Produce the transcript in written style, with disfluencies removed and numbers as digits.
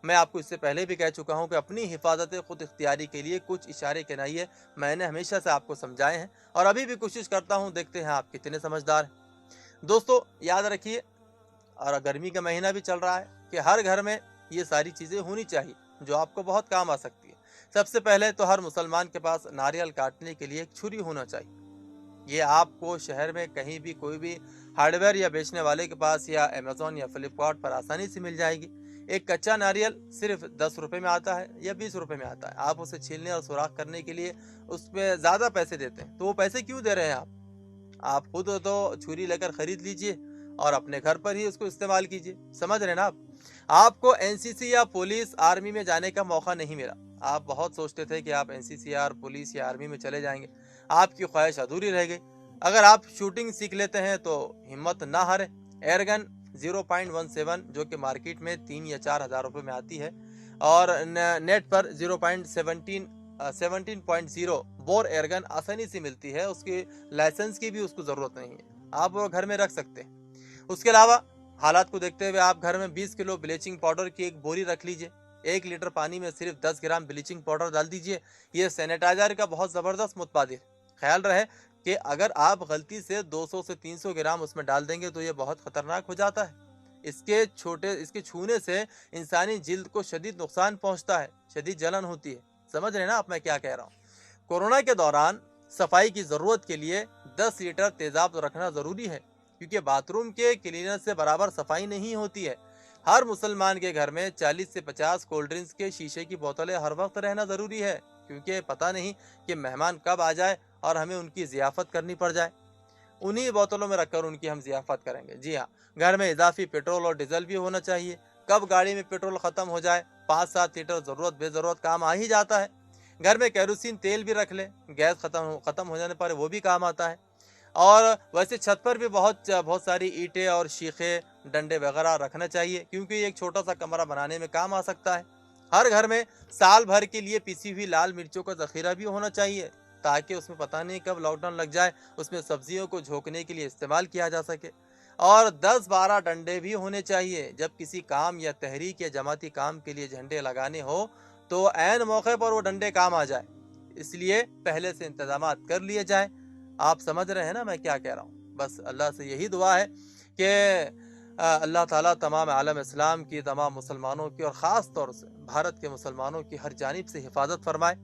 میں آپ کو اس سے پہلے بھی کہہ چکا ہوں کہ اپنی حفاظت خود اختیاری کے لیے کچھ اشارے کنائیے میں نے ہمیشہ سے آپ کو سمجھائے ہیں اور ابھی بھی کوشش کرتا ہوں، دیکھتے ہیں آپ کتنے سمجھدار ہیں۔ دوستو یاد رکھیے، اور گرمی کا مہینہ بھی چل رہا ہے، کہ ہر گھر میں یہ ساری چیزیں ہونی چاہیے جو آپ کو بہت کام آ سکتی ہے۔ سب سے پہلے تو ہر مسلمان کے پاس ناریل کاٹنے کے لیے ایک چھری ہونا چاہیے۔ یہ آپ کو شہر میں کہیں بھی کوئی بھی ہارڈ ویئر یا بیچنے والے کے پاس یا امیزون یا فلپکارٹ پر آسانی سے مل جائے گی۔ ایک کچا ناریل صرف 10 روپے میں آتا ہے یا 20 روپے میں آتا ہے۔ آپ اسے چھیلنے اور سوراخ کرنے کے لیے اس پہ زیادہ پیسے دیتے ہیں، تو وہ پیسے کیوں دے رہے ہیں آپ خود تو چھری لے کر خرید لیجئے اور اپنے گھر پر ہی اس کو استعمال کیجئے۔ سمجھ رہے ہیں نا آپ کو NCC یا پولیس آرمی میں جانے کا موقع نہیں ملا۔ آپ بہت سوچتے تھے کہ آپ NCC یا پولیس یا آرمی میں چلے جائیں گے، آپ کی خواہش ادھوری رہ گئی۔ اگر آپ شوٹنگ سیکھ لیتے ہیں تو ہمت نہ ہارے۔ ایئر گن 0.17 جو کہ مارکیٹ میں 3 یا 4 ہزار روپے میں آتی ہے، اور نیٹ پر 17.0 بور ایئر گن آسانی سے ملتی ہے، اس کی لائسنس کی بھی اس کو ضرورت نہیں ہے، آپ وہ گھر میں رکھ سکتے ہیں۔ اس کے علاوہ حالات کو دیکھتے ہوئے آپ گھر میں 20 کلو بلیچنگ پاؤڈر کی ایک بوری رکھ لیجئے۔ 1 لیٹر پانی میں صرف 10 گرام بلیچنگ پاؤڈر ڈال دیجئے۔ یہ سینیٹائزر کا بہت زبردست متبادل۔ خیال رہے کہ اگر آپ غلطی سے 200 سے 300 گرام اس میں ڈال دیں گے تو یہ بہت خطرناک ہو جاتا ہے۔ اس کے چھونے سے انسانی جلد کو شدید نقصان پہنچتا ہے، شدید جلن ہوتی ہے۔ سمجھ رہے ہیں نا آپ میں کیا کہہ رہا ہوں؟ کورونا کے دوران صفائی کی ضرورت کے لیے 10 لیٹر تیزاب رکھنا ضروری ہے، کیونکہ باتھ روم کے کلینر سے برابر صفائی نہیں ہوتی ہے۔ ہر مسلمان کے گھر میں 40 سے 50 کولڈ ڈرنکس کے شیشے کی بوتلیں ہر وقت رہنا ضروری ہے، کیونکہ پتہ نہیں کہ مہمان کب آ جائے اور ہمیں ان کی ضیافت کرنی پڑ جائے۔ انہی بوتلوں میں رکھ کر ان کی ہم ضیافت کریں گے۔ جی ہاں، گھر میں اضافی پیٹرول اور ڈیزل بھی ہونا چاہیے۔ کب گاڑی میں پیٹرول ختم ہو جائے، 5-7 لیٹر ضرورت بے ضرورت کام آ ہی جاتا ہے۔ گھر میں کیروسین تیل بھی رکھ لیں، گیس ختم ہو جانے پر وہ بھی کام آتا ہے۔ اور ویسے چھت پر بھی بہت ساری اینٹیں اور شیخیں، ڈنڈے وغیرہ رکھنا چاہیے، کیونکہ یہ ایک چھوٹا سا کمرہ بنانے میں کام آ سکتا ہے۔ ہر گھر میں سال بھر کے لیے پیسی ہوئی لال مرچوں کا ذخیرہ بھی ہونا چاہیے، تاکہ اس میں پتہ نہیں کب لاک ڈاؤن لگ جائے، اس میں سبزیوں کو جھونکنے کے لیے استعمال کیا جا سکے۔ اور 10-12 ڈنڈے بھی ہونے چاہیے، جب کسی کام یا تحریک یا جماعتی کام کے لیے جھنڈے لگانے ہو تو عین موقع پر وہ ڈنڈے کام آ جائے، اس لیے پہلے سے انتظامات کر لیے جائیں۔ آپ سمجھ رہے ہیں نا میں کیا کہہ رہا ہوں؟ بس اللہ سے یہی دعا ہے کہ اللہ تعالیٰ تمام عالم اسلام کی، تمام مسلمانوں کی، اور خاص طور سے بھارت کے مسلمانوں کی ہر جانب سے حفاظت فرمائے۔